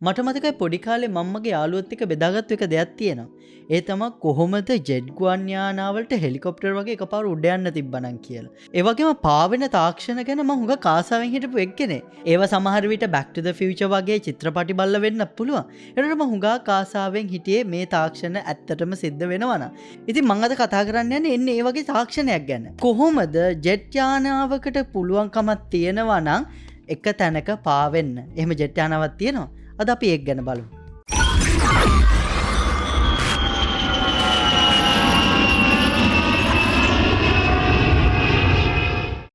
මට මතකයි පොඩි කාලේ මම්මගේ යාළුවොත් එක්ක බෙදාගත්තු එක දෙයක් තියෙනවා. ඒ තමයි කොහොමද ජෙට් ගුවන් යානාවලට හෙලිකොප්ටර් වගේ එකපාර උඩ යන්න තිබ්බනම් කියලා. ඒ වගේම පාවෙන තාක්ෂණ ගැන මම හුඟක් ආසාවෙන් හිටපු එක්කෙනෙක්. ඒවා සමහර විට Back to the Future වගේ චිත්‍රපටි බලලා වෙන්න පුළුවන්. ඒකට මම හුඟක් ආසාවෙන් හිටියේ මේ තාක්ෂණ ඇත්තටම සිද්ධ වෙනවා නම්. ඉතින් මම අද කතා කරන්න යන්නේ එන්නේ ඒ වගේ තාක්ෂණයක් ගැන. කොහොමද ජෙට් යානාවකට පුළුවන්කමක් තියෙනවා නම් එක තැනක පාවෙන්න. එහෙම ජෙට් යානාවක් තියෙනවා. අද අපි ඒක ගැන බලමු.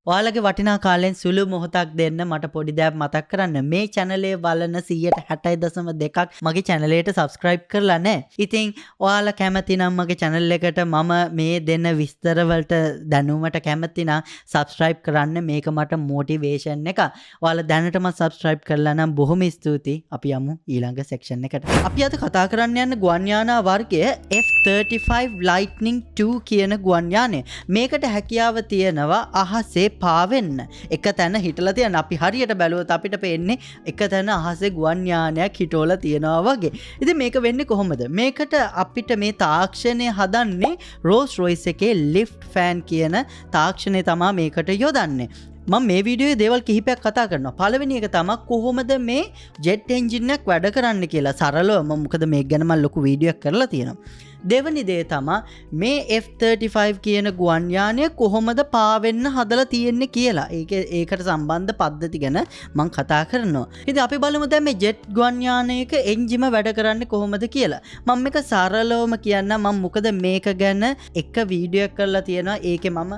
ඔයාලගේ වටිනා කාලෙන් සුළු මොහොතක් දෙන්න මට පොඩි දෙයක් මතක් කරන්න. මේ channel බලන 160.2ක් මගේ channel එකට subscribe කරලා නැහැ. ඉතින් ඔයාලා කැමති නම් මගේ channel එකට මම මේ දෙන විස්තර වලට දැනුමට කැමති නම් subscribe කරන්න. මේක මට motivation එක. ඔයාලා දැනටම subscribe කරලා නම් බොහොම ස්තුතියි. අපි යමු ඊළඟ section එකට. අපි අද කතා කරන්න යන ගුවන් යානා වර්ගය F-35 Lightning II කියන ගුවන් යානය. මේකට හැකියාව තියෙනවා අහසේ පාවෙන්න. එක තැන හිටලා තියෙන. අපි හරියට බැලුවොත් අපිට පේන්නේ එක තැන අහසේ ගුවන් යානයක් හිටවලා තියෙනවා වගේ. ඉතින් මේක වෙන්නේ කොහොමද? මේකට අපිට මේ තාක්ෂණය හදන්නේ Rolls-Royce එකේ lift fan කියන තාක්ෂණය තමයි මේකට යොදන්නේ. මම මේ වීඩියෝයේ දේවල් කිහිපයක් කතා කරනවා. පළවෙනි එක තමයි කොහොමද මේ ජෙට් එන්ජින් එක වැඩ කරන්නේ කියලා. සරලව මොකද මේක ගැන මම ලොකු වීඩියෝ එකක් කරලා තියෙනවා. දෙවැනි දේ තමයි මේ F-35 කියන ගුවන් යානය කොහොමද පාවෙන්න හදලා තියෙන්නේ කියලා. ඒකට සම්බන්ධ පද්ධති ගැන මම කතා කරනවා. ඉතින් අපි බලමු දැන් මේ ජෙට් ගුවන් යානයක එන්ජිම වැඩ කරන්නේ කොහොමද කියලා. මම මේක සරලවම කියන්නම්. මම මොකද මේක ගැන එක වීඩියෝ එකක් කරලා තියෙනවා. ඒකේ මම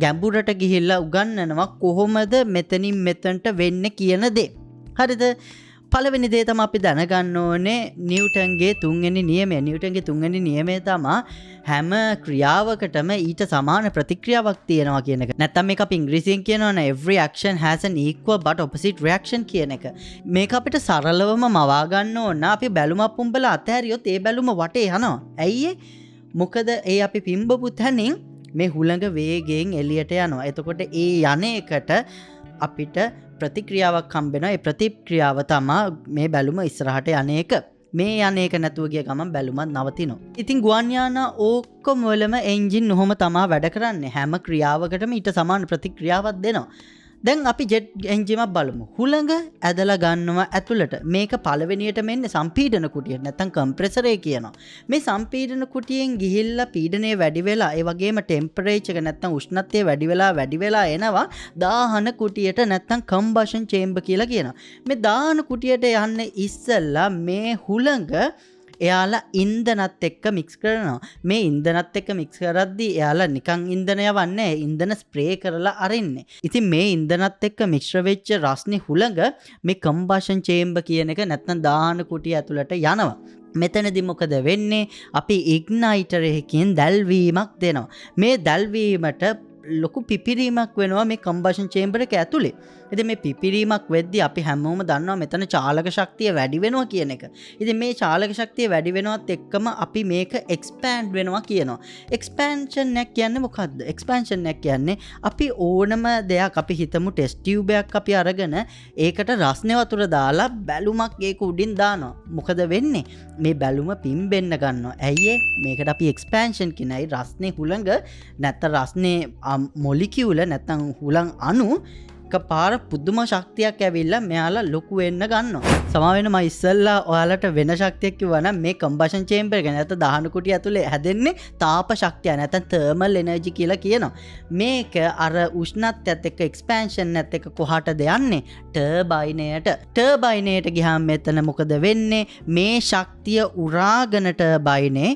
ගැඹුරට ගිහිල්ලා උගන්වනවා කොහොමද මෙතනින් මෙතනට වෙන්නේ කියන දේ. හරිද? පළවෙනි දේ තමයි අපි දැනගන්න ඕනේ නිව්ටන්ගේ තුන්වෙනි නියමය. නිව්ටන්ගේ තුන්වෙනි නියමය තමයි හැම ක්‍රියාවකටම ඊට සමාන ප්‍රතික්‍රියාවක් තියෙනවා කියන එක. නැත්නම් මේක අපි ඉංග්‍රීසියෙන් කියනවනේ every action has an equal but opposite reaction කියන එක. මේක අපිට සරලවම මවා ගන්න ඕන. අපි බැලුමක් පුම්බලා අතහැරියොත් ඒ බැලුම වටේ යනවා. ඇයි මොකද ඒ අපි පිම්බපු තැනින් මේ හුළඟ වේගයෙන් එළියට යනවා. එතකොට ඒ යන එකට අපිට ප්‍රතික්‍රියාවක් හම්බෙනවා. ඒ ප්‍රතික්‍රියාව තමයි මේ බැලුම ඉස්සරහට යන එක. මේ යන එක නැතුව ගිය ගමන් බැලුමත් නවතිනවා. ඉතින් ගුවන් යානා ඔක්කොම වලම එන්ජින් ඔහොම තමයි වැඩ කරන්නේ. හැම ක්‍රියාවකටම ඊට සමාන ප්‍රතික්‍රියාවක් දෙනවා. දැන් අපි ජෙට් එන්ජිමක් බලමු. හුළඟ ඇදලා ගන්නවා ඇතුළට. මේක පළවෙනියටම එන්නේ සම්පීඩන කුටියට. නැත්නම් කම්ප්‍රෙසරේ කියනවා. මේ සම්පීඩන කුටියෙන් ගිහිල්ලා පීඩනය වැඩි වෙලා ඒ වගේම ටෙම්පරේචර් එක නැත්නම් උෂ්ණත්වය වැඩි වෙලා එනවා දාහන කුටියට නැත්නම් කම්බෂන් චේම්බර් කියලා කියනවා. මේ දාහන කුටියට යන්න ඉස්සෙල්ලා මේ හුළඟ එයාලා ඉන්ධනත් එක්ක මික්ස් කරනවා. මේ ඉන්ධනත් එක්ක මික්ස් කරද්දී එයාලා නිකන් ඉන්ධන යවන්නේ ඉන්ධන ස්ප්‍රේ කරලා අරින්නේ. ඉතින් මේ ඉන්ධනත් එක්ක මිශ්‍ර වෙච්ච රස්නේ හුළඟ මේ කම්බෂන් චේම්බර් කියන එක නැත්නම් දාහන කුටිය ඇතුළට යනවා. මෙතනදී මොකද වෙන්නේ? අපි ඉග්නයිටර් එකකින් දැල්වීමක් දෙනවා. මේ දැල්වීමට ලොකු පිපිරීමක් වෙනවා මේ කම්බෂන් චේම්බර් එක ඇතුලේ. ඉතින් මේ පිපිරීමක් වෙද්දී අපි හැමෝම දන්නවා මෙතන චාලක ශක්තිය වැඩි වෙනවා කියන එක. ඉතින් මේ චාලක ශක්තිය වැඩි වෙනවත් එක්කම අපි මේක එක්ස්පෑන්ඩ් වෙනවා කියනවා. එක්ස්පැන්ෂන් එක කියන්නේ මොකද්ද? එක්ස්පැන්ෂන් එක කියන්නේ අපි ඕනම දෙයක් අපි හිතමු ටෙස්ට් ටියුබ් එකක් අපි අරගෙන ඒකට රස්නේ වතුර දාලා බැලුමක් ඒක උඩින් දානවා. මොකද වෙන්නේ? මේ බැලුම පිම්බෙන්න ගන්නවා. ඇයි මේකට අපි එක්ස්පැන්ෂන් කියනයි රස්නේ හුළඟ නැත්නම් රස්නේ මොලිකියුල නැත්නම් හුළං අණු එකපාර පුදුම ශක්තියක් ඇවිල්ලා මෙයාලා ලොකු වෙන්න ගන්නවා. සමා වෙන මම ඉස්සෙල්ලා ඔයාලට වෙන ශක්තියක් කිව්වා නම් මේ කම්බෂන් චේම්බර් එක නැත්නම් දහන කුටිය ඇතුලේ හැදෙන්නේ තාප ශක්තිය නැත්නම් තර්මල් එනර්ජි කියලා කියනවා. මේක අර උෂ්ණත්වයත් එක්ක එක්ස්පැන්ෂන් එකත් එක්ක කොහාටද යන්නේ? ටර්බයිනයට. ටර්බයිනයට ගියාම මෙතන මොකද වෙන්නේ? මේ ශක්තිය උරාගෙන ටර්බයිනේ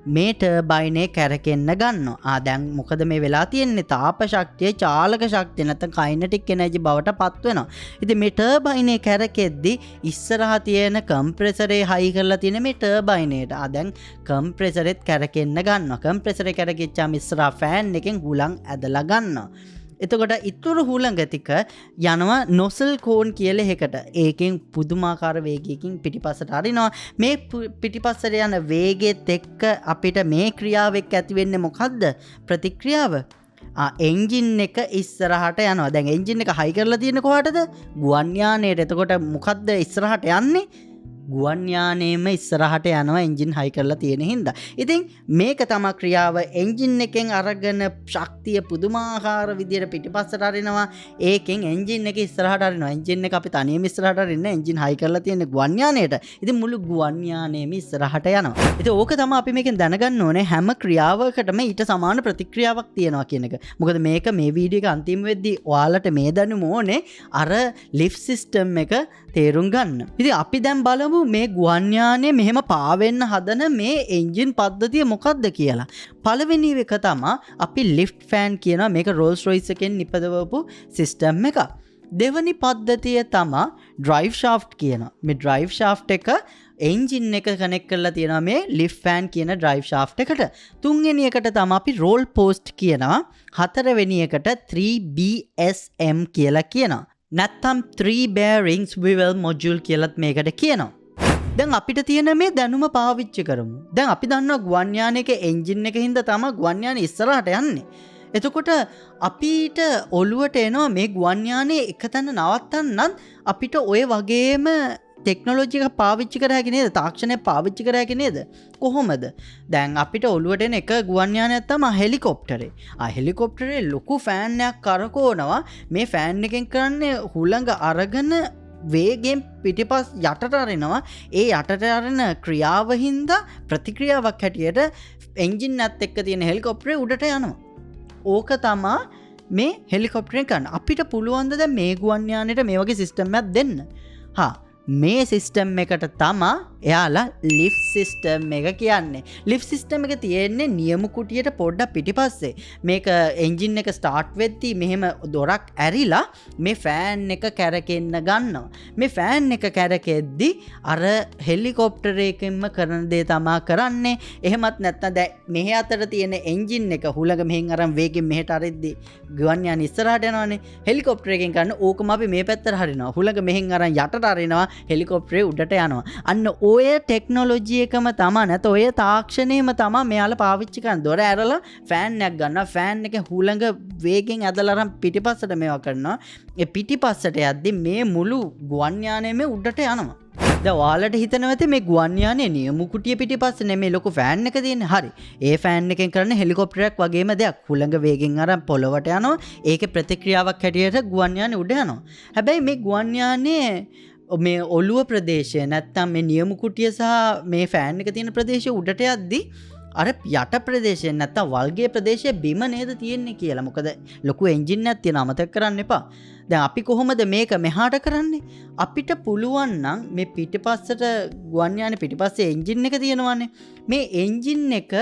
මේ ටර්බයිනේ කැරකෙන්න ගන්නවා. දැන් මොකද මේ වෙලා තියෙන්නේ? තාප ශක්තිය චාලක ශක්තිය නැත්නම් කයිනටික් එනර්ජි බවට පත් වෙනවා. ඉතින් මේ ටර්බයිනේ කැරකෙද්දි ඉස්සරහා තියෙන කම්ප්‍රෙසරේ හයි කරලා තියෙන මේ ටර්බයිනේට දැන් කම්ප්‍රෙසරෙත් කැරකෙන්න ගන්නවා. කම්ප්‍රෙසරේ කැරකෙච්චාම ඉස්සරහා ෆෑන් එකෙන් හුළං ඇදලා ගන්නවා. එතකොට ඉතුරු හුළඟ ටික යනවා නොසල් කෝන් කියලා එකකට. ඒකෙන් පුදුමාකාර වේගයකින් පිටිපස්සට හරිනවා. මේ පිටිපස්සට යන වේගෙත් එක්ක අපිට මේ ක්‍රියාව එක්ක ඇති වෙන්නේ මොකද්ද? ප්‍රතික්‍රියාව. එන්ජින් එක ඉස්සරහට යනවා. දැන් එන්ජින් එක හයි කරලා තියෙන්නේ කොහාටද? ගුවන් යානයට. එතකොට මොකද්ද ඉස්සරහට යන්නේ? ගුවන් යානයේම ඉස්සරහට යනවා එන්ජින් හයි කරලා තියෙන හින්දා. ඉතින් මේක තමයි ක්‍රියාව එන්ජින් එකෙන් අරගෙන ශක්තිය පුදුමාකාර විදියට පිටිපස්සට අරිනවා. ඒකෙන් එන්ජින් එක ඉස්සරහට අරිනවා. එන්ජින් එක අපි තනියම ඉස්සරහට අරින්න එන්ජින් හයි කරලා තියෙන ගුවන් යානයට. ඉතින් මුළු ගුවන් යානයේම ඉස්සරහට යනවා. ඉතින් ඕක තමයි අපි මේකෙන් දැනගන්න ඕනේ හැම ක්‍රියාවකටම ඊට සමාන ප්‍රතික්‍රියාවක් තියෙනවා කියන එක. මොකද මේක මේ වීඩියෝ එක අන්තිම වෙද්දී ඔයාලට මේ දැනුම ඕනේ අර ලිෆ්ට් සිස්ටම් එක තේරුම් ගන්න. ඉතින් අපි දැන් බලමු මේ ගුවන් යානයේ මෙහෙම පාවෙන්න හදන මේ එන්ජින් පද්ධතිය මොකක්ද කියලා. පළවෙනි එක තමයි අපි ලිෆ්ට් ෆෑන් කියනවා. මේක රෝල්ස් රොයිස් එකෙන් නිපදවපු සිස්ටම් එකක්. දෙවනි පද්ධතිය තමයි ඩ්‍රයිව් ෂාෆ්ට් කියනවා. මේ ඩ්‍රයිව් ෂාෆ්ට් එක එන්ජින් එක කනෙක්ට් කරලා තියෙනවා මේ ලිෆ්ට් ෆෑන් කියන ඩ්‍රයිව් ෂාෆ්ට් එකට. තුන්වෙනි එකට තමයි අපි රෝල් පෝස්ට් කියනවා. හතරවෙනි එකට 3BSM කියලා කියනවා. නැත්තම් 3 bearings swivel module කියලත් මේකට කියනවා. දැන් අපිට තියෙන මේ දැනුම පාවිච්චි කරමු. දැන් අපි දන්නවා ගුවන් යානයක එන්ජින් එක හින්දා තමයි ගුවන් යානේ ඉස්සරහට යන්නේ. එතකොට අපිට ඔළුවට එනවා මේ ගුවන් යානේ එක තැන නවත්තන්නත් අපිට ඔය වගේම ටෙක්නොලොජි එක පාවිච්චි කර හැකි නේද? තාක්ෂණය පාවිච්චි කර හැකි නේද? කොහොමද? දැන් අපිට ඔළුවට එන එක ගුවන් යානයක් තමයි හෙලිකොප්ටරේ. හෙලිකොප්ටරේ ලොකු ෆෑන් එකක් කරකවනවා. මේ ෆෑන් එකෙන් කරන්නේ හුළඟ අරගෙන වේගෙන් පිටිපස් යටට අරිනවා. ඒ යටට අරන ක්‍රියාව හින්දා ප්‍රතික්‍රියාවක් හැටියට එන්ජින් එකත් එක්ක තියෙන හෙලිකොප්ටරේ උඩට යනවා. ඕක තමයි මේ හෙලිකොප්ටරෙන් කරන්න. අපිට පුළුවන් ද දැන් මේ ගුවන් යානෙට මේ වගේ සිස්ටම් එකක් දෙන්න? මේ සිස්ටම් එකට තමා එයාලා ලිෆ්ට් සිස්ටම් එක කියන්නේ. ලිෆ්ට් සිස්ටම් එක තියෙන්නේ නියම කුටියට පොඩ්ඩක් පිටිපස්සේ. මේක එන්ජින් එක ස්ටාර්ට් වෙද්දී මෙහෙම දොරක් ඇරිලා මේ ෆෑන් එක කැරකෙන්න ගන්නවා. මේ ෆෑන් එක කැරකෙද්දී අර හෙලිකොප්ටරයකින්ම කරන දේ තමා කරන්නේ. එහෙමත් නැත්නම් දැන් මෙහෙ අතර තියෙන එන්ජින් එක හුලඟ මෙහෙන් අරන් වේගෙන් මෙහෙට අරිද්දී ගුවන් යාන ඉස්සරහට යනවානේ. හෙලිකොප්ටරයකින් කරන ඕකම අපි මේ පැත්තට හරිනවා. හුලඟ මෙහෙන් අරන් යටට අරිනවා. හෙලිකොප්ටරේ උඩට යනවා. අන්න ඔය ටෙක්නොලොජි එකම තමයි නැත ඔය තාක්ෂණයම තමයි මෙයාලා පාවිච්චි කරන්නේ. දොර ඇරලා ෆෑන් එකක් ගන්නවා. ෆෑන් එකේ හුළඟ වේගෙන් ඇදලා අරන් පිටිපස්සට මේවා කරනවා. ඒ පිටිපස්සට යද්දි මේ මුළු ගුවන් යානයම උඩට යනවා. දැන් ඔයාලට හිතනවා ඇති මේ ගුවන් යානයේ නියම කුටිය පිටිපස්සේ නෙමෙයි ලොකු ෆෑන් එක තියෙන්නේ. හරි. ඒ ෆෑන් එකෙන් කරන්නේ හෙලිකොප්ටරයක් වගේම දෙයක්. හුළඟ වේගෙන් අරන් පොළවට යනවා. ඒකේ ප්‍රතික්‍රියාවක් හැටියට ගුවන් යානේ උඩ යනවා. හැබැයි මේ ගුවන් යානේ මේ ඔළුව ප්‍රදේශය නැත්තම් මේ නියම කුටිය සහ මේ ෆෑන් එක තියෙන ප්‍රදේශය උඩට යද්දි අර යට ප්‍රදේශයෙන් නැත්තම් වල්ගේ ප්‍රදේශයේ බිම නේද තියෙන්නේ කියලා. මොකද ලොකු එන්ජින් එකක් තියෙන අමතක කරන්න එපා. දැන් අපි කොහොමද මේක මෙහාට කරන්නේ? අපිට පුළුවන් නම් මේ පිටිපස්සට ගුවන් යානේ පිටිපස්සේ එන්ජින් එක තියෙනවානේ. මේ එන්ජින් එක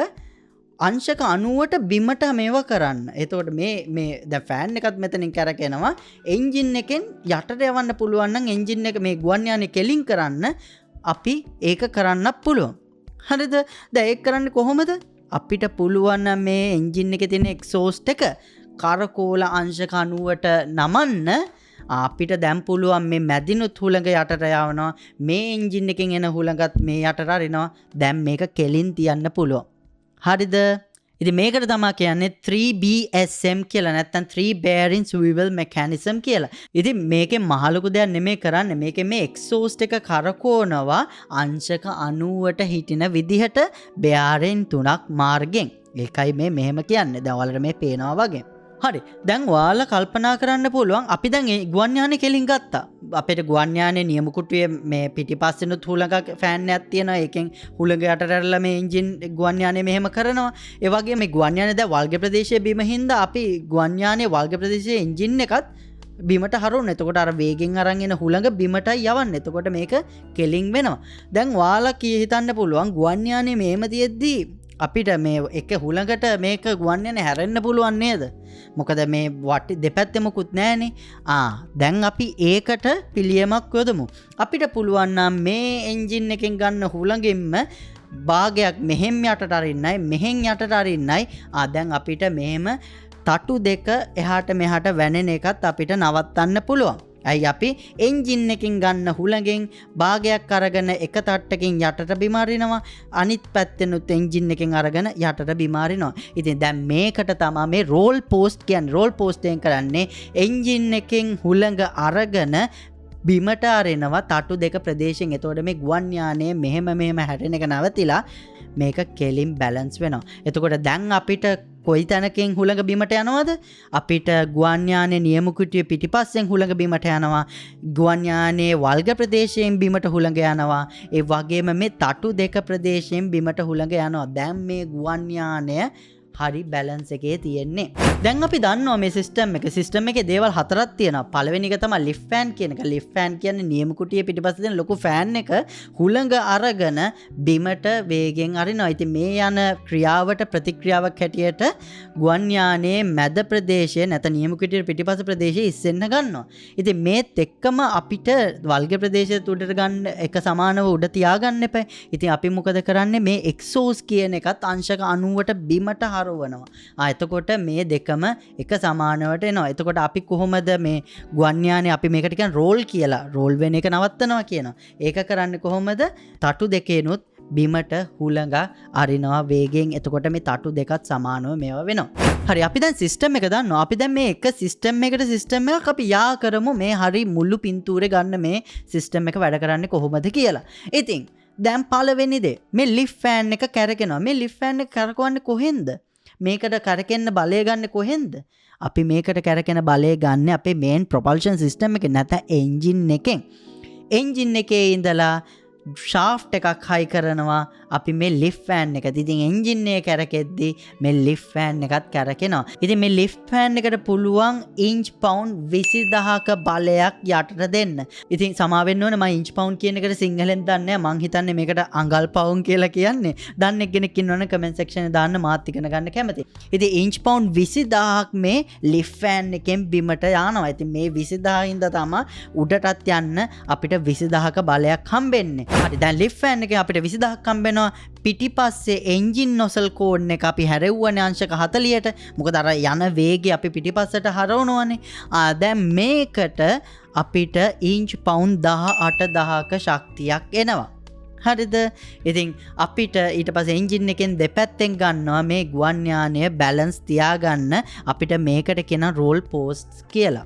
අංශක 90ට බිමට මේවා කරන්න. එතකොට මේ දැන් ෆෑන් එකත් මෙතනින් කරකිනවා. එන්ජින් එකෙන් යටට යවන්න පුළුවන් නම් එන්ජින් එක මේ ගුවන් යානේ කෙලින් කරන්න අපි ඒක කරන්න පුළුවන්. හරිද? දැන් ඒක කරන්නේ කොහොමද? අපිට පුළුවන් නම් මේ එන්ජින් එකේ තියෙන එක්සෝස්ට් එක කරකෝල අංශක 90ට නමන්න අපිට දැන් පුළුවන් මේ මැදිනුත් හුළඟ යටට යවනවා. මේ එන්ජින් එකෙන් එන හුළඟත් මේ යටට අරිනවා. දැන් මේක කෙලින් තියන්න පුළුවන්. හරිද? ඉතින් මේකට තමයි කියන්නේ 3BSM කියලා නැත්නම් 3 bearing swivel mechanism කියලා. ඉතින් මේකේ මහලුකු දෙයක් නෙමෙයි කරන්නේ. මේකේ මේ exhaust එක කරකවනවා අංශක 90ට හිටින විදිහට bearing 3ක් මාර්ගෙන්. ඒකයි මේ මෙහෙම කියන්නේ. දැන් ඔයාලට මේ පේනවා වගේ. හරි. දැන් ඔයාලා කල්පනා කරන්න පුළුවන් අපි දැන් ඒ ගුවන් යානේ කෙලින් ගත්තා. අපේ ගුවන් යානේ නියම කුටුවේ මේ පිටිපස්සෙනුත් හුළඟ ෆෑන් එකක් තියෙනවා. ඒකෙන් හුළඟ යටට ඇරලා මේ එන්ජින් ගුවන් යානේ මෙහෙම කරනවා. ඒ වගේ මේ ගුවන් යානේ දැන් වල්ග ප්‍රදේශයේ බිම හින්දා අපි ගුවන් යානේ වල්ග ප්‍රදේශයේ එන්ජින් එකත් බිමට හරවන්න. එතකොට අර වේගෙන් අරන් එන හුළඟ බිමටයි යවන්නේ. එතකොට මේක කෙලින් වෙනවා. දැන් ඔයාලා හිතන්න පුළුවන් ගුවන් යානේ මෙහෙම තියෙද්දි අපිට මේ එක හුළඟට මේක ගුවන් යානේ හැරෙන්න පුළුවන් නේද? මොකද මේ වටි දෙපැත්තේ මොකුත් නැහනේ. දැන් අපි ඒකට පිළියමක් යොදමු. අපිට පුළුවන් නම් මේ එන්ජින් එකෙන් ගන්න හුළඟින්ම භාගයක් මෙහෙන් යටට අරින්නයි මෙහෙන් යටට අරින්නයි. දැන් අපිට මෙහෙම තටු දෙක එහාට මෙහාට වැනෙන එකත් අපිට නවත්තන්න පුළුවන්. ඇයි අපි එන්ජින් එකකින් ගන්න හුළඟෙන් භාගයක් අරගෙන එක තට්ටකින් යටට බිම අරිනවා. අනිත් පැත්තෙනුත් එන්ජින් එකෙන් අරගෙන යටට බිම අරිනවා. ඉතින් දැන් මේකට තමයි මේ රෝල් පෝස්ට් කියන්නේ. රෝල් පෝස්ට් එකෙන් කරන්නේ එන්ජින් එකෙන් හුළඟ අරගෙන බිමට අරිනවා තටු දෙක ප්‍රදේශයෙන්. එතකොට මේ ගුවන් යානයේ මෙහෙම හැරෙන එක නවතිලා මේක කෙලින් බැලන්ස් වෙනවා. එතකොට දැන් අපිට කොයි තැනකින් හුළඟ බිමට යනවද? අපිට ගුවන් යානයේ නියම කුටිය පිටිපස්සෙන් හුළඟ බිමට යනවා. ගුවන් යානයේ වල්ග ප්‍රදේශයෙන් බිමට හුළඟ යනවා. ඒ වගේම මේ තටු දෙක ප්‍රදේශයෙන් බිමට හුළඟ යනවා. දැන් මේ ගුවන් යානය හරි බැලන්ස් එකේ තියෙන්නේ. දැන් අපි දන්නවා මේ සිස්ටම් එකේ දේවල් හතරක් තියෙනවා. පළවෙනි එක තමයි ලිෆ්ට් ෆෑන් කියන එක. ලිෆ්ට් ෆෑන් කියන්නේ නියම කුටියේ පිටිපස්සේ තියෙන ලොකු ෆෑන් එක හුළඟ අරගෙන බිමට වේගෙන් අරිනවා. ඉතින් මේ යන ක්‍රියාවට ප්‍රතික්‍රියාවක් හැටියට ගුවන් යානයේ මැද ප්‍රදේශයේ නැත්නම් නියම කුටියේ පිටිපස්ස ප්‍රදේශයේ ඉස්සෙන්න ගන්නවා. ඉතින් මේත් එක්කම අපිට වල්ග ප්‍රදේශයේ උඩට ගන්න එක සමානව උඩ තියාගන්න එපා. ඉතින් අපි මොකද කරන්නේ මේ එක්සෝස් කියන එකත් අංශක 90ට බිමට හරවනවා. එතකොට මේ දෙකම එක සමානවට එනවා. එතකොට අපි කොහොමද මේ ගුවන් යානේ අපි මේකට කියන රෝල් කියලා රෝල් වෙන එක නවත්තනවා කියනවා. ඒක කරන්නේ කොහොමද? තටු දෙකේනොත් බිමට හුළඟ අරිනවා වේගෙන්. එතකොට මේ තටු දෙකත් සමානව මේවා වෙනවා. හරි අපි දැන් සිස්ටම් එක දන්නවා. අපි දැන් මේ එක සිස්ටම් එකක් අපි යා කරමු මේ හරි මුළු පින්තූරේ ගන්න මේ සිස්ටම් එක වැඩ කරන්නේ කොහොමද කියලා. ඉතින් දැන් පළවෙනි දේ මේ ලිෆ්ට් ෆෑන් එක කැරකෙනවා. මේ ලිෆ්ට් ෆෑන් එක කරකවන්නේ කොහෙන්ද? මේකට කරකෙන්න බලය ගන්න කොහෙන්ද? අපි මේකට කරකෙන බලය ගන්න අපේ මේන් ප්‍රොපල්ෂන් සිස්ටම් එකේ නැත්නම් එන්ජින් එකෙන්. එන්ජින් එකේ ඉඳලා ෂාෆ්ට් එකක් හයි කරනවා අපි මේ ලිෆ්ට් ෆෑන් එකට. ඉතින් එන්ජින් එක කැරකෙද්දී මේ ලිෆ්ට් ෆෑන් එකත් කැරකෙනවා. ඉතින් මේ ලිෆ්ට් ෆෑන් එකට පුළුවන් ඉන්ච් පවුන්ඩ් 20000ක බලයක් යටට දෙන්න. ඉතින් සමා වෙන්න ඕනේ මම ඉන්ච් පවුන්ඩ් කියන එකට සිංහලෙන් දන්නේ නැහැ. මං හිතන්නේ මේකට අඟල් පවුන්ඩ් කියලා කියන්නේ. දන්නේ කෙනෙක් ඉන්නවනේ කමෙන්ට් සෙක්ෂන් එකේ දාන්න මාත් ඉගෙන ගන්න කැමතියි. ඉතින් ඉන්ච් පවුන්ඩ් 20000ක් මේ ලිෆ්ට් ෆෑන් එකෙන් බිමට යනවා. ඉතින් මේ 20000 ඉඳලා තමයි උඩටත් යන්න අපිට 20000ක බලයක් හම්බෙන්නේ. හරි දැන් ලිෆ්ට් ෆෑන් එකේ අපිට 20000ක් හම්බෙනවා. පිටිපස්සේ එන්ජින් නොසල් කෝඩ් එක අපි හැරෙව්වනේ අංශක 40ට. මොකද අර යන වේගය අපි පිටිපස්සට හරවනවනේ. දැන් මේකට අපිට ඉන්ච් පවුන්ඩ් 18000ක ශක්තියක් එනවා. හරිද? ඉතින් අපිට ඊට පස්සේ එන්ජින් එකෙන් දෙපැත්තෙන් ගන්නවා මේ ගුවන් යානය බැලන්ස් තියාගන්න අපිට මේකට කියන රෝල් පෝස්ට් කියලා.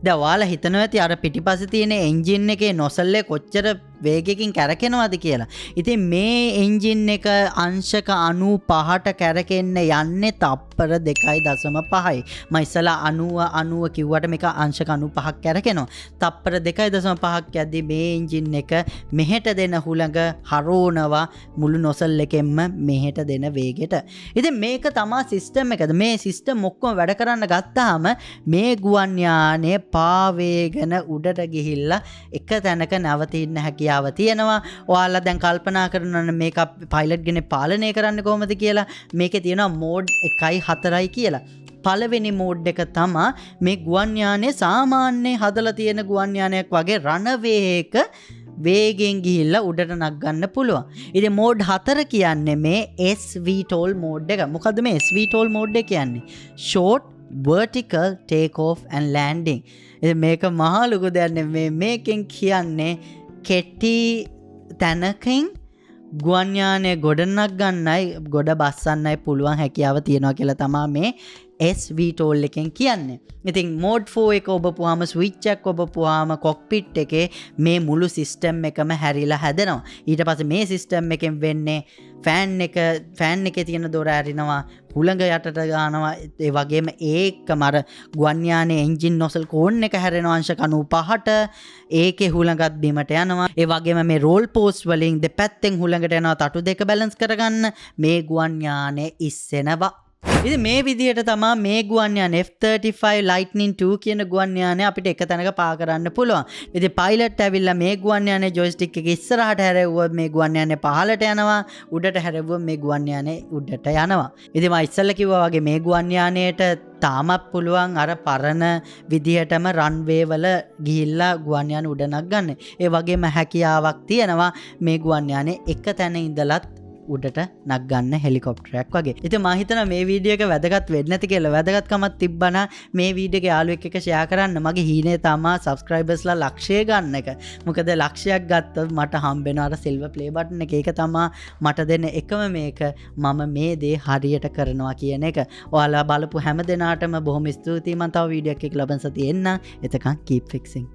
දැන් ඔයාලා හිතනවා ඇති අර පිටිපස්සේ තියෙන එන්ජින් එකේ නොසල් එක කොච්චර වේගයකින් කැරකෙනවද කියලා. ඉතින් මේ එන්ජින් එක අංශක 95ට කැරකෙන්න යන්නේ තප්පර 2.5යි. මම ඉස්සලා 90 කිව්වට මේක අංශක 95ක් කැරකෙනවා. තප්පර 2.5ක් යද්දි මේ එන්ජින් එක මෙහෙට දෙන හුළඟ හරවනවා මුළු නොසල් එකෙන්ම මෙහෙට දෙන වේගෙට. ඉතින් මේක තමයි සිස්ටම් එකද. මේ සිස්ටම් ඔක්කොම වැඩ කරන්න ගත්තාම මේ ගුවන් යානය පාවේගෙන උඩට ගිහිල්ලා එක තැනක නැවතින්න හැකියි තියෙනවා. ඔයාලා දැන් කල්පනා කරනවනේ මේක පයිලට් කෙනෙක් පාලනය කරන්න කොහොමද කියලා. මේකේ තියෙනවා මෝඩ් 1යි 4යි කියලා. පළවෙනි මෝඩ් එක තමයි මේ ගුවන් යානයේ සාමාන්‍ය හදලා තියෙන ගුවන් යානයක් වගේ රනවේ එක වේගෙන් ගිහිල්ලා උඩට නගන්න පුළුවන්. ඉතින් මෝඩ් 4 කියන්නේ මේ SVTOL මෝඩ් එක. මොකද්ද මේ SVTOL මෝඩ් එක කියන්නේ? Short Vertical Take Off and Landing. ඉතින් මේක මහා ලොකු දෙයක් නෙමෙයි. මේකෙන් කියන්නේ කෙටි තැනකින් ගුවන් යානය ගොඩනක් ගන්නයි ගොඩ බස්සන්නයි පුළුවන් හැකියාව තියෙනවා කියලා තමයි මේ SVTOL එකෙන් කියන්නේ. ඉතින් මෝඩ් 4 එක ඔබපුවාම ස්විච් එක ඔබපුවාම කොක්පිට් එකේ මේ මුළු සිස්ටම් එකම හැරිලා හැදෙනවා. ඊට පස්සේ මේ සිස්ටම් එකෙන් වෙන්නේ ෆෑන් එකේ තියෙන දොර ඇරිනවා, හුළඟ යටට ගන්නවා. ඒ වගේම ඒකම අර ගුවන් යානයේ එන්ජින් නොසල් කෝන් එක හැරෙනවා අංශක 95ට. ඒකේ හුළඟත් බිමට යනවා. ඒ වගේම මේ රෝල් පෝස්ට් වලින් දෙපැත්තෙන් හුළඟට යනවා තටු දෙක බැලන්ස් කරගන්න මේ ගුවන් යානයේ ඉස්සෙනවා. ඉතින් මේ විදිහට තමයි මේ ගුවන් යානය F-35 Lightning II කියන ගුවන් යානය අපිට එක තැනක පා කරන්න පුළුවන්. ඉතින් පයිලට් ඇවිල්ලා මේ ගුවන් යානයේ ජොයිස්ටික් එක ඉස්සරහට හැරෙව්වොත් මේ ගුවන් යානය පහළට යනවා. උඩට හැරෙව්වොත් මේ ගුවන් යානය උඩට යනවා. ඉතින් මම ඉස්සෙල්ලා කිව්වා වගේ මේ ගුවන් යානයට තාමත් පුළුවන් අර පරණ විදිහටම රන්වේ වල ගිහිල්ලා ගුවන් යාන උඩ නගන්න. ඒ වගේම හැකියාවක් තියෙනවා මේ ගුවන් යානයේ එක තැන ඉඳලත් උඩට නගන්න හෙලිකොප්ටරයක් වගේ. ඉතින් මම හිතනවා මේ වීඩියෝ එක වැදගත් වෙන්නේ නැති කියලා. වැදගත්කමක් තිබ්බනම් මේ වීඩියෝ එක යාළුවෙක් එක්ක ෂෙයා කරන්න. මගේ හීනේ තමයි සබ්ස්ක්‍රයිබර්ස්ලා ලක්ෂය ගන්න එක. මොකද ලක්ෂයක් ගත්තොත් මට හම්බෙන අර සිල්වර් ප්ලේ බටන් එක. ඒක තමයි මට දෙන එකම මේක මම මේ දේ හරියට කරනවා කියන එක. ඔයාලා බලපු හැම දෙනාටම බොහොම ස්තුතියි. මම තව වීඩියෝ එකක් ලබන සතියේ එන්න. එතකන් keep fixing.